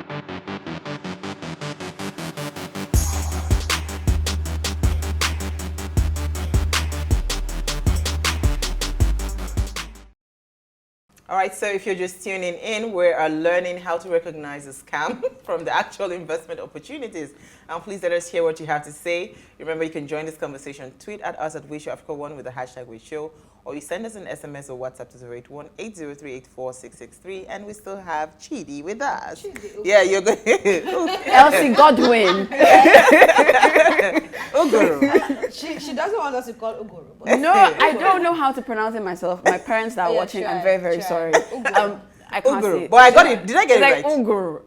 All right, so if you're just tuning in, we are learning how to recognize a scam from the actual investment opportunities. And please let us hear what you have to say. Remember, you can join this conversation. Tweet at us at WishAfrica1 with the hashtag WishShow, or you send us an SMS or WhatsApp to 081-803-84663. And we still have Chidi with us. Chidi, yeah, you're good. Elsie Godwin. Uguru. She doesn't want us to call Uguru. But No, I don't know how to pronounce it myself. My parents that are watching, try, I'm very, very try. sorry. I can't Uguru. say it. But I got it. Did I get It's it like right? Uguru.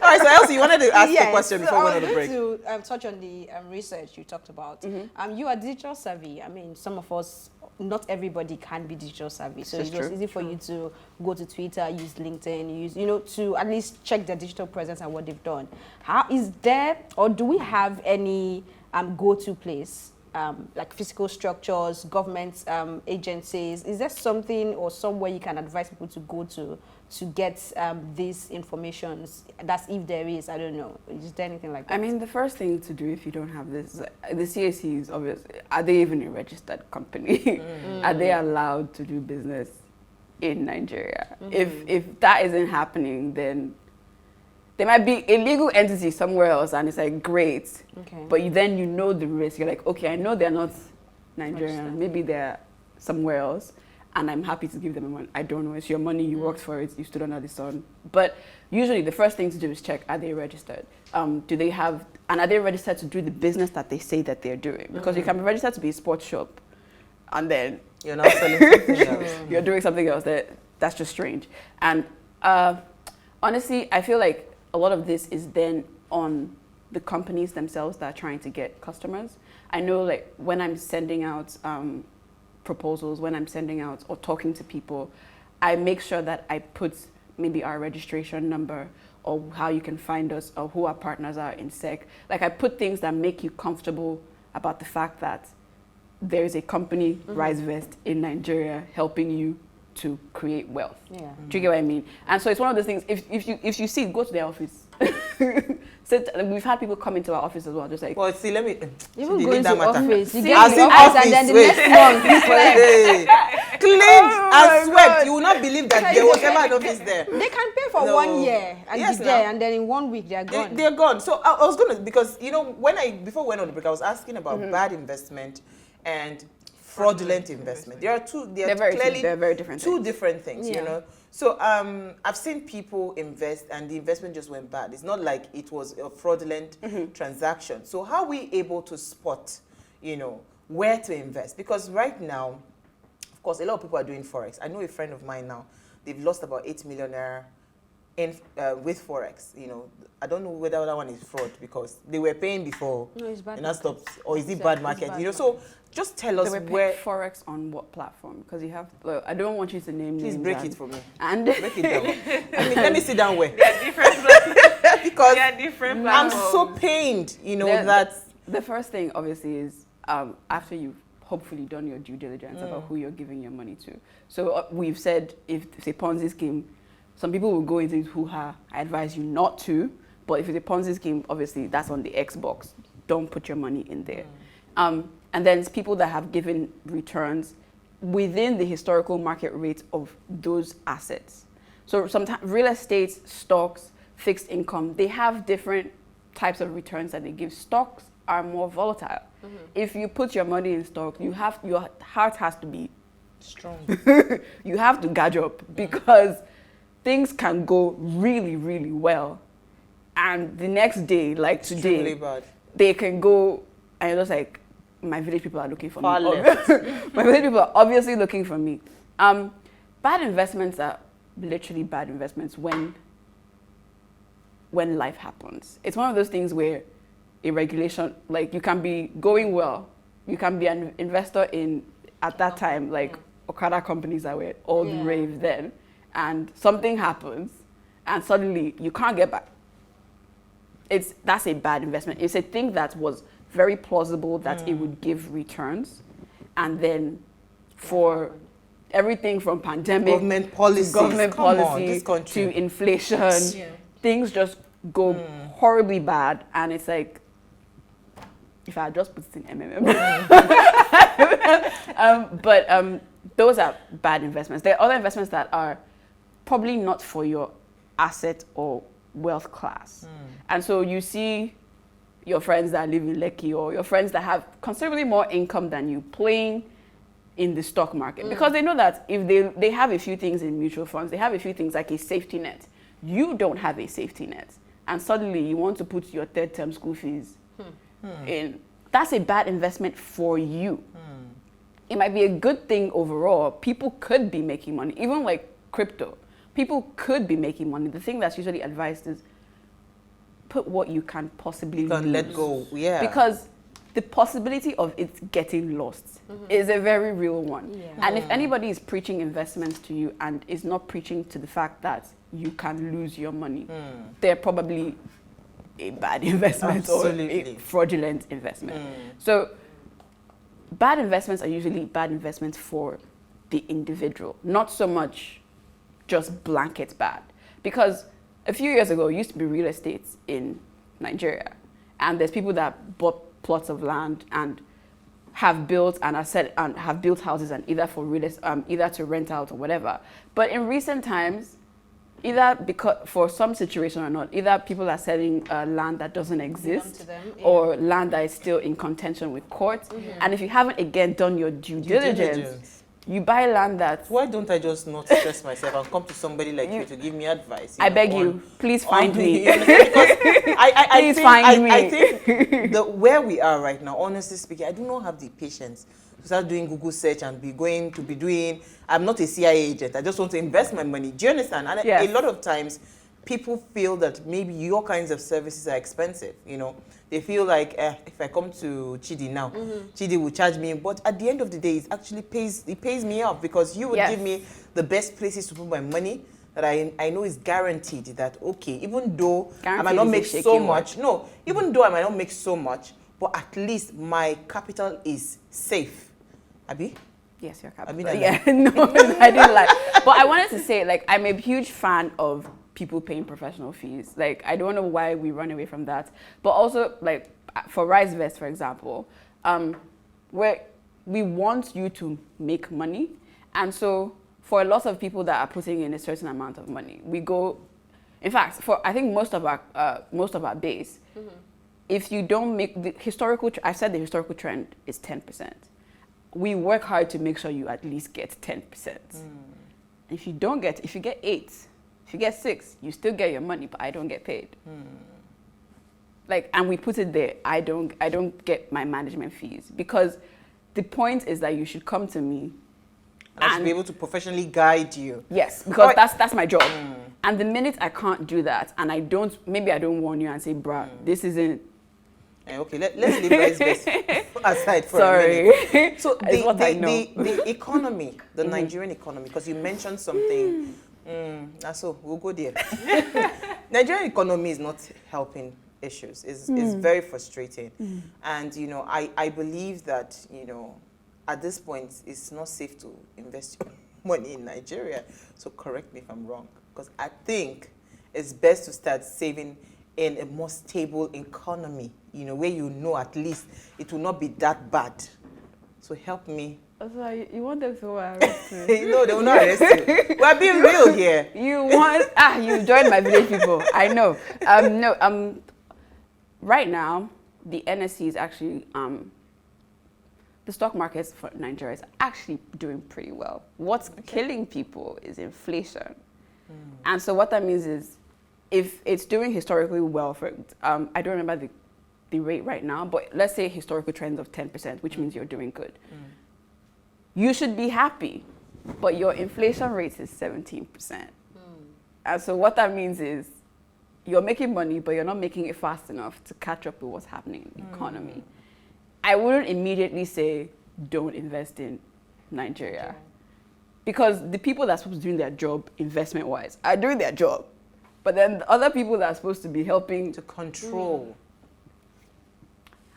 All right, so Elsie, you wanted to ask the question before we went on the break. I was going to touch on the research you talked about. You are digital savvy. I mean, some of us, not everybody can be digital savvy. So it's just easy for you to go to Twitter, use LinkedIn, to at least check their digital presence and what they've done. How is there, or do we have any go-to place, like physical structures, government agencies? Is there something or somewhere you can advise people to go to get these informations? That's if there is, I don't know. Is there anything like that? I mean, the first thing to do if you don't have this, the CAC is obvious. Are they even a registered company? Are they allowed to do business in Nigeria? If that isn't happening, then there might be a legal entity somewhere else, and it's like, great. Okay. But then you know the risk. You're like, okay, I know they're not Nigerian. Registered. Maybe they're somewhere else, and I'm happy to give them money. I don't know. It's your money. You worked for it. You stood under the sun. But usually the first thing to do is check, are they registered? Do they have, and are they registered to do the business that they say that they're doing? Because you can be registered to be a sports shop, and then You're not selling something else. you're doing something else. That's just strange. And honestly, I feel like a lot of this is then on the companies themselves that are trying to get customers. I know, like, when I'm sending out proposals, when I'm sending out or talking to people, I make sure that I put maybe our registration number or how you can find us or who our partners are in SEC. Like, I put things that make you comfortable about the fact that there is a company, RISEVEST, in Nigeria helping you to create wealth. Yeah. Do you get what I mean? And so it's one of those things, if you see it, go to their office. We've had people come into our office as well, just like, Well, see, let me... Even Chidi, going leave to that matter. office, you See, get As to in the office office, and then the wait. next month, Hey, cleaned Oh my and swept. God. You will not believe that there was ever an office there. they can pay for No. 1 year and Yes, be there, now. and then in 1 week they're gone. They're gone. So I was going to, because, before we went on the break, I was asking about bad investment and fraudulent investment. There are They're very different two things. different things, Yeah. So I've seen people invest and the investment just went bad. It's not like it was a fraudulent transaction. So how are we able to spot, where to invest? Because right now, of course, a lot of people are doing Forex. I know a friend of mine now, they've lost about 8 million naira with Forex. I don't know whether that one is fraud because they were paying before. No, it's bad And that market. stops, or is it It's bad bad market? market. So just tell us they were where. paying Forex on what platform? Because you have, look, I don't want you to name Please names. break it for me. And Break it down. let me sit down where. Different platforms. Because Yeah, different I'm platforms. so pained, There- that. the first thing, obviously, is after you've hopefully done your due diligence about who you're giving your money to. So we've said, if it's a Ponzi scheme, some people will go into it hoo-ha. I advise you not to. But if it's a Ponzi scheme, obviously, that's on the Xbox. Don't put your money in there. And then it's people that have given returns within the historical market rate of those assets. So sometimes real estate, stocks, fixed income, they have different types of returns that they give. Stocks are more volatile. If you put your money in stock, your heart has to be Strong. you have to gauge up because things can go really, really well. And the next day, like today, Extremely bad. they can go, and you're just like, my village people are looking for Far me. left. My village people are obviously looking for me. Bad investments are literally bad investments when life happens. It's one of those things where a regulation, like, you can be going well, you can be an investor in, at that time, like Okada companies that were all the rave then, and something happens, and suddenly you can't get back. That's a bad investment. It's a thing that was very plausible that it would give returns, and then for everything from pandemic, government policies, to government come on, policy, this country. to inflation. Yeah. Things just go horribly bad, and it's like, if I had just put it in MMM. But those are bad investments. There are other investments that are probably not for your asset or wealth class. And so you see your friends that live in Lekki, or your friends that have considerably more income than you, playing in the stock market, because they know that if they have a few things in mutual funds, they have a few things like a safety net. You don't have a safety net, and suddenly you want to put your third term school fees in. That's a bad investment for you. It might be a good thing overall. People could be making money, even like crypto. People could be making money. The thing that's usually advised is put what you can possibly lose. Let go, yeah. Because the possibility of it getting lost is a very real one. Yeah. And if anybody is preaching investments to you and is not preaching to the fact that you can lose your money, they're probably a bad investment or a fraudulent investment. So bad investments are usually bad investments for the individual, not so much just blanket bad. Because a few years ago, it used to be real estate in Nigeria, and there's people that bought plots of land and have built and have built houses, and either for either to rent out or whatever. But in recent times, either because for some situation or not, either people are selling land that doesn't exist, or land that is still in contention with court. And if you haven't again done your due diligence, you buy land that... Why don't I just not stress myself and come to somebody like you to give me advice? I beg you, please find me. Because I think where we are right now, honestly speaking, I do not have the patience to start doing Google search and be doing... I'm not a CIA agent. I just want to invest my money. Do you understand? And a lot of times, people feel that maybe your kinds of services are expensive, you know. They feel like, if I come to Chidi now, Chidi will charge me. But at the end of the day, it actually pays me off, because you would give me the best places to put my money that I know is guaranteed that, okay, even though I might not make so much, even though I might not make so much, but at least my capital is safe. Abi? Yes, your capital. No, I didn't like. But I wanted to say, like, I'm a huge fan of people paying professional fees. Like, I don't know why we run away from that. But also, like, for RISEVEST, for example, where we want you to make money. And so for a lot of people that are putting in a certain amount of money, we go, in fact, for I think most of our base, if you don't make the historical, I said the historical trend is 10%. We work hard to make sure you at least get 10%. If you get 8, if you get 6, you still get your money, but I don't get paid. Like, and we put it there. I don't get my management fees, because the point is that you should come to me and I should be able to professionally guide you. Yes, because that's my job. And the minute I can't do that, and maybe I don't warn you and say, bruh, this isn't. Okay, let's leave RISEVEST aside for a minute. So the economy, the Nigerian economy, because you mentioned something. So we'll go there. Nigerian economy is not helping issues. It's very frustrating. And, you know, I believe that, you know, at this point, it's not safe to invest your money in Nigeria. So correct me if I'm wrong, because I think it's best to start saving in a more stable economy, you know, where you know at least it will not be that bad. So help me. So you want them to arrest me? No, they will not arrest you. We're being real here. You joined my village people. I know. Right now, the NSE is actually, the stock markets for Nigeria is actually doing pretty well. What's killing people is inflation. And so what that means is, if it's doing historically well, I don't remember the rate right now, but let's say historical trends of 10%, which means you're doing good. You should be happy, but your inflation rate is 17%. And so what that means is you're making money, but you're not making it fast enough to catch up with what's happening in the economy. I wouldn't immediately say, don't invest in Nigeria. Because the people that are supposed to be doing their job investment-wise are doing their job. But then the other people that are supposed to be helping to control.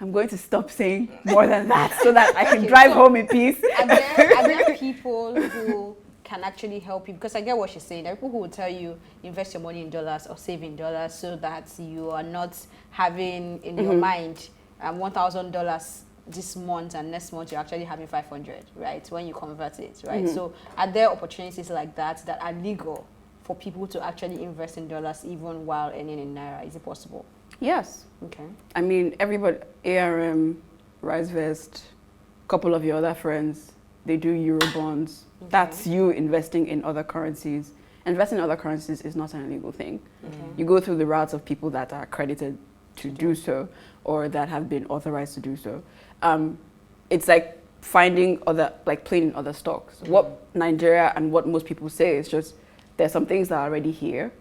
I'm going to stop saying more than that so that I can drive home in peace. Are there people who can actually help you? Because I get what she's saying. There are people who will tell you invest your money in dollars or save in dollars so that you are not having in your mind $1,000 this month and next month you're actually having 500, right? When you convert it, right? So are there opportunities like that that are legal for people to actually invest in dollars even while earning in naira? Is it possible? Yes. Okay. I mean, everybody, ARM, RISEVEST, a couple of your other friends, they do Euro bonds. Okay. That's you investing in other currencies. Investing in other currencies is not an illegal thing. Okay. You go through the routes of people that are accredited to do so or that have been authorized to do so. It's like finding other, like playing in other stocks. What Nigeria and what most people say is just, there's some things that are already here.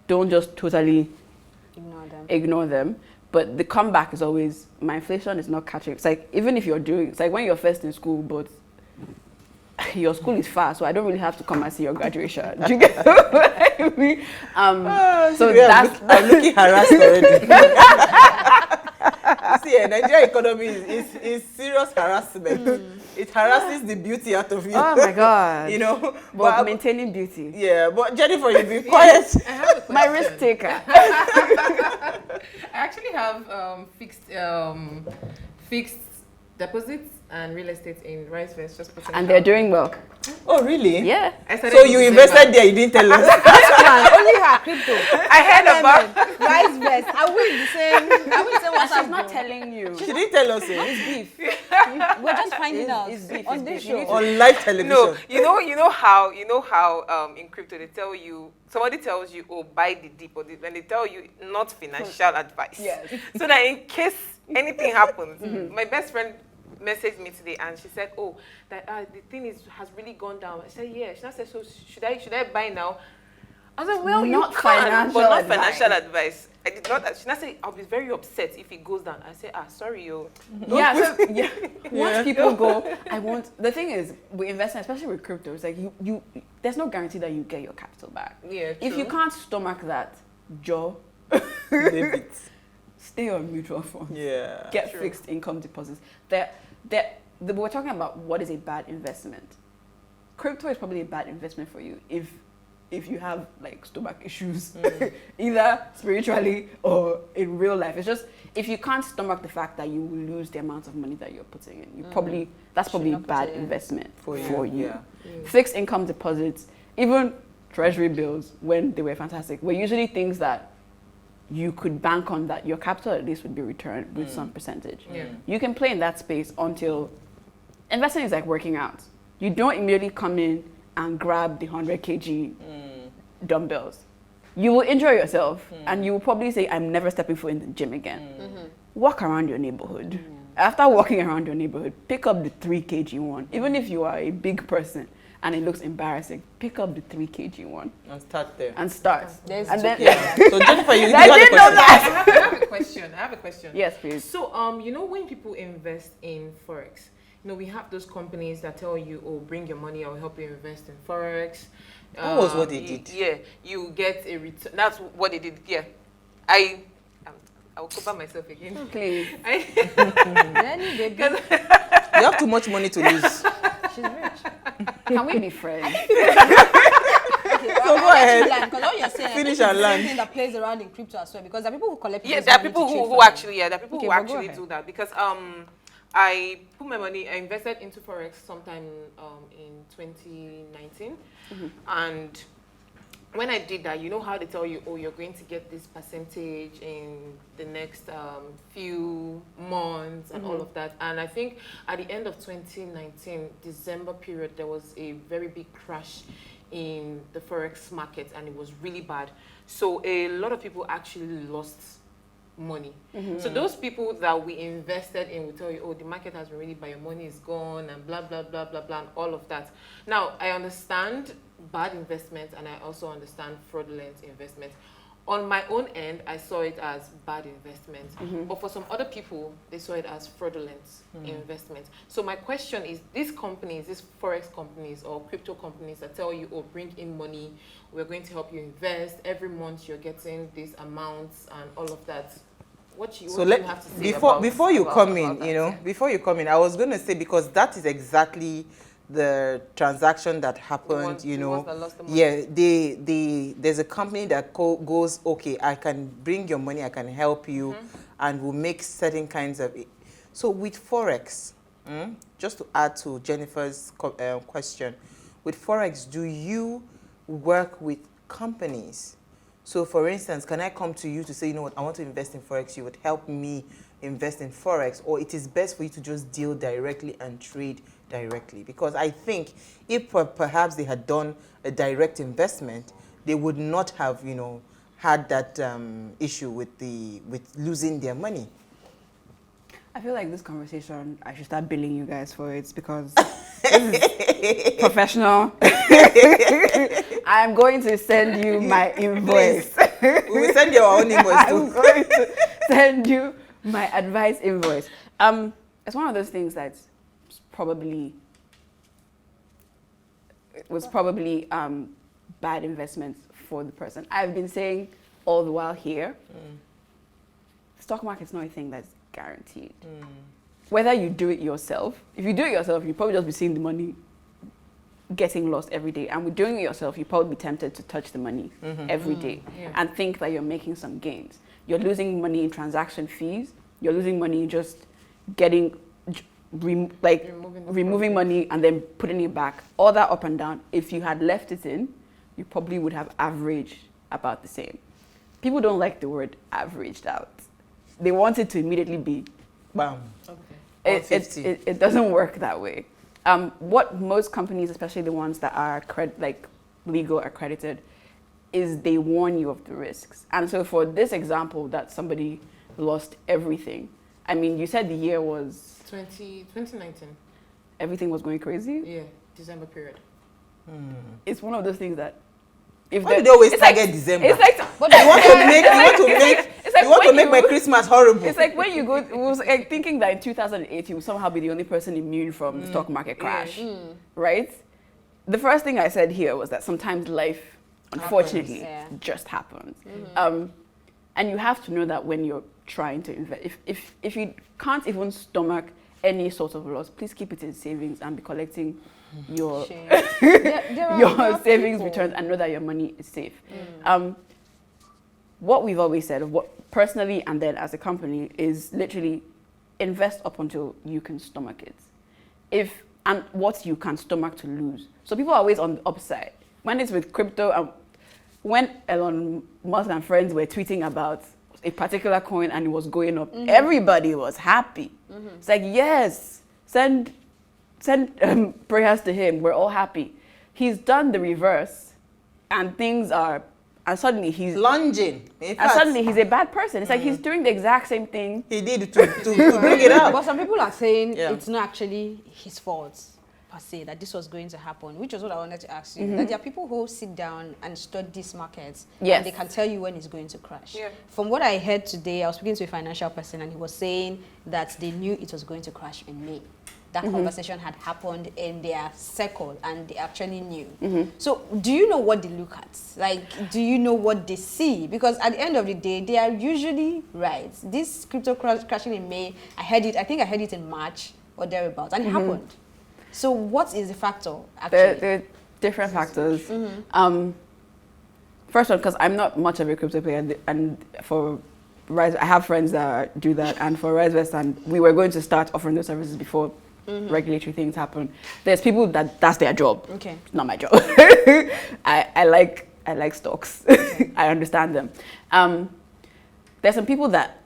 Don't just totally ignore them. But the comeback is always, my inflation is not catching. It's like, even if you're doing, it's like when you're first in school, but your school is far, so I don't really have to come and see your graduation. Do you get what I mean? So that's... I'm looking harassed already. See, Nigerian economy is serious harassment. It harasses the beauty out of you. Oh my God. You know? But maintaining beauty. Yeah, but Jennifer, you be quiet. I have a question. My risk taker. I actually have fixed deposits and real estate in RISEVEST. Just and they're doing well. Oh, really? Yeah. So you invested there, you didn't tell us. Only her crypto. I heard about RISEVEST. I will the same. I will say what She's not telling you. She didn't tell us. It's beef. We're just finding out It's beef. on this show. On live television. No, you know how in crypto they tell you, somebody tells you, oh, buy the dip, or when they tell you not financial advice. Yes. So that in case anything happens, my best friend messaged me today and she said, oh, that the thing has really gone down. I said, yeah. She said, so should I buy now? I was like, well, Not you can, but not advice. financial advice. I did not. She said, I'll be very upset if it goes down. I said, sorry, yo. Yeah, so, once people go, the thing is, we invest in, especially with crypto, it's like you there's no guarantee that you get your capital back. Yeah, If you true. can't stomach that, Joe, Leave it. stay on mutual funds. Yeah. Get True. fixed income deposits. We're talking about what is a bad investment. Crypto is probably a bad investment for you if you have like stomach issues, either spiritually or in real life. It's just, if you can't stomach the fact that you will lose the amount of money that you're putting in, that's probably a not put bad it in. investment For you. you. Yeah. Fixed income deposits, even treasury bills when they were fantastic, were usually things that you could bank on, that your capital at least would be returned with some percentage. Yeah. You can play in that space until investing is like working out. You don't immediately come in and grab the 100 kg dumbbells. You will injure yourself and you will probably say, I'm never stepping foot in the gym again. Walk around your neighborhood. After walking around your neighborhood, pick up the 3 kg one. Even if you are a big person and it looks embarrassing, pick up the 3 kg one And start there. and start. There's And then, Yeah. So Jennifer, you I had a didn't know question. that. I have a question. Yes, please. So, when people invest in Forex, we have those companies that tell you, oh, bring your money, I'll help you invest in Forex. That was what they did. Yeah, you get a return. That's what they did. Yeah, I will cover myself again. Please. Any baby. You have too much money to lose. She's rich. Can we be friends? So go ahead. Because all you're saying, Finish I and think it's the land. same thing that plays around in crypto as well. Because there are people who collect. Yeah, people's there are money people to trade who for them. actually, there are people Okay, who but go actually ahead. do that because I put my money, I invested into Forex sometime in 2019, and when I did that, you know how they tell you, oh, you're going to get this percentage in the next few months and all of that. And I think at the end of 2019, December period, there was a very big crash in the Forex market and it was really bad. So a lot of people actually lost money. So those people that we invested in will tell you, oh, the market has been really bad, your money is gone and blah, blah, blah, blah, blah, and all of that. Now, I understand bad investment and I also understand fraudulent investment. On my own end, I saw it as bad investment. But for some other people, they saw it as fraudulent investment. So my question is, these companies, these Forex companies or crypto companies that tell you, oh, bring in money, we're going to help you invest, every month you're getting these amounts and all of that. What do you have to say before you come about in, that? before you come in, I was going to say, because that is exactly the transaction that happened, you know, yeah, there's a company that goes, okay, I can bring your money, I can help you, and will make certain kinds of. So with Forex, just to add to Jennifer's question, with Forex, do you work with companies? So for instance, can I come to you to say, you know what, I want to invest in Forex, you would help me invest in Forex, or it is best for you to just deal directly and trade directly? Because I think if perhaps they had done a direct investment, they would not have, you know, had that issue with losing their money. I feel like this conversation, I should start billing you guys for it because this is professional. I'm going to send you my invoice. We will send you our own invoice too. I'm going to send you my advice invoice. It's one of those things that was probably bad investments for the person. I've been saying all the while here, stock market's not a thing that's guaranteed. Whether you do it yourself, if you do it yourself, you'll probably just be seeing the money getting lost every day. And with doing it yourself, you'll probably be tempted to touch the money every day and think that you're making some gains. You're losing money in transaction fees. You're losing money just getting, removing money and then putting it back. All that up and down. If you had left it in, you probably would have averaged about the same. People don't like the word averaged out. They want it to immediately be bam. Okay. It doesn't work that way. What most companies, especially the ones that are legal accredited, is they warn you of the risks. And so for this example that somebody lost everything, I mean, you said the year was 2019. Everything was going crazy? Yeah, December period. It's one of those things that why do they always target December? It's like you want to make my Christmas horrible. It's like when you go, it was like thinking that in 2008 you would somehow be the only person immune from the stock market crash, right? The first thing I said here was that sometimes life, unfortunately, just happens. And you have to know that when you're trying to invest, if you can't even stomach any sort of loss, please keep it in savings and be collecting your your savings returns and know that your money is safe. What we've always said, what personally and then as a company, is literally invest up until you can stomach it. And what you can stomach to lose. So people are always on the upside. When it's with crypto, when Elon Musk and friends were tweeting about a particular coin and it was going up, everybody was happy. It's like, yes, send prayers to him. We're all happy. He's done the reverse, and things are, and suddenly he's lunging. And suddenly he's a bad person. It's like he's doing the exact same thing he did to bring it up. But some people are saying it's not actually his fault per se that this was going to happen, which was what I wanted to ask you. That there are people who sit down and study these markets, and they can tell you when it's going to crash. From what I heard today, I was speaking to a financial person, and he was saying that they knew it was going to crash in May. That conversation had happened in their circle and they actually knew. So do you know what they look at? Like, do you know what they see? Because at the end of the day, they are usually right. This crypto crashing in May, I think I heard it in March or thereabouts, and it happened. So what is the factor actually? There are different factors. First one, because I'm not much of a crypto player, and for Rise, I have friends that do that, and for RISEVEST, and we were going to start offering those services before regulatory things happen. There's people that's their job. Okay. It's not my job. I like stocks. I understand them. There's some people that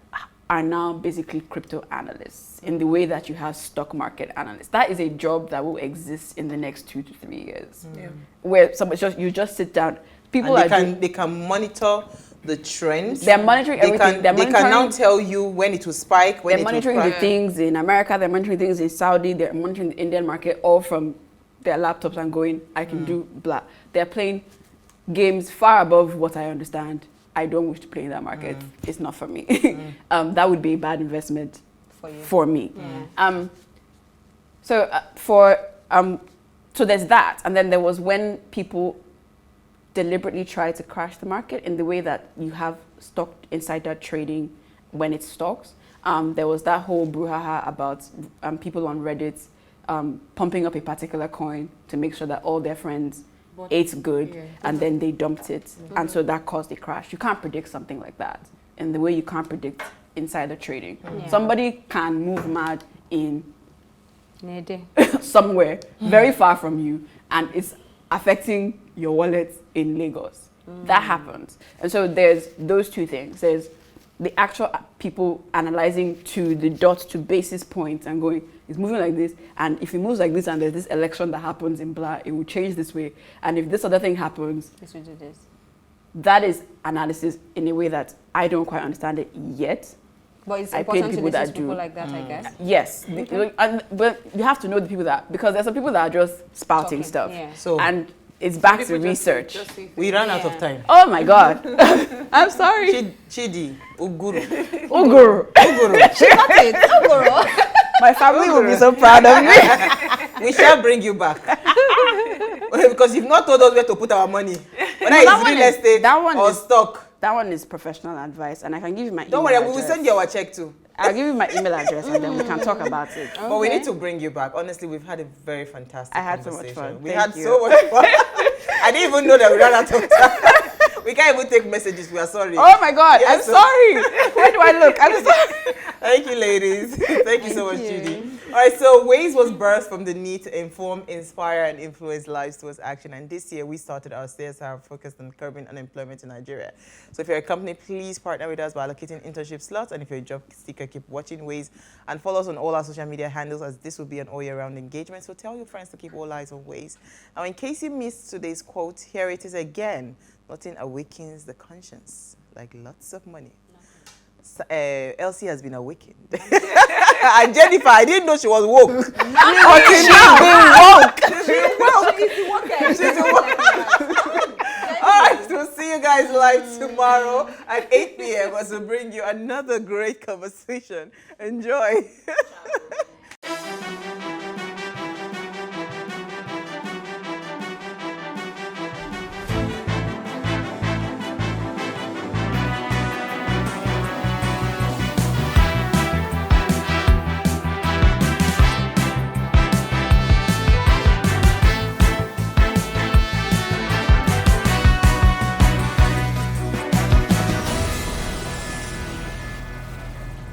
are now basically crypto analysts in the way that you have stock market analysts. That is a job that will exist in the next 2 to 3 years. Where you just sit down. People they can monitor the trends. They're monitoring everything. They can now tell you when it will spike, when it will crash. They're monitoring the things in America, they're monitoring things in Saudi, they're monitoring the Indian market, all from their laptops and going, I can do blah. They're playing games far above what I understand. I don't wish to play in that market. It's not for me. That would be a bad investment for me. So there's that. And then there was when people deliberately try to crash the market in the way that you have stock insider trading when it stocks. There was that whole brouhaha about people on Reddit pumping up a particular coin to make sure that all their friends But- ate good, yeah. and then they dumped it, and so that caused a crash. You can't predict something like that in the way you can't predict insider trading. Yeah. Somebody can move mad in Nede. somewhere very far from you, and it's affecting your wallet in Lagos. That happens. And so there's those two things. There's the actual people analyzing to the dot to basis points and going, it's moving like this, and if it moves like this and there's this election that happens in blah, it will change this way. And if this other thing happens, This will do this. that is analysis in a way that I don't quite understand it yet. But it's I paid important to people listen that to people do. like that, I guess. Yes, but you have to know the people that, because there's some people that are just spouting Talking, stuff. yeah. So And it's back to People research. just say we ran out of Yeah. time. Oh my God. I'm sorry. Chidi Uguru. Uguru. Uguru. She got it. Ogoro. My family will be so proud of me. We shall bring you back. Because you've not told us where to put our money. Whether that it's one real is- estate that one or is- stock. That one is professional advice, and I can give you my Don't email worry, we will address. send you our check too. I'll give you my email address, and then we can talk about it. But we Okay. need to bring you back. Honestly, we've had a very fantastic I had so conversation. much fun. We Thank had you. so much fun. I didn't even know that we ran out of time. We can't even take messages. We are sorry. Oh my God, Yes, I'm so- sorry. Where do I look? I'm sorry. Thank you, ladies. Thank you so much, Thank you. Judy. All right, so Ways was birthed from the need to inform, inspire, and influence lives towards action. And this year, we started our CSR focused on curbing unemployment in Nigeria. So if you're a company, please partner with us by allocating internship slots. And if you're a job seeker, keep watching Ways and follow us on all our social media handles, as this will be an all-year-round engagement. So tell your friends to keep all eyes on Ways. Now, in case you missed today's quote, here it is again. Nothing awakens the conscience like lots of money. Elsie has been awakened. And Jennifer, I didn't know she was woke. Until now. She's woke. All right, we'll see you guys live tomorrow at 8 p.m. as we bring you another great conversation. Enjoy.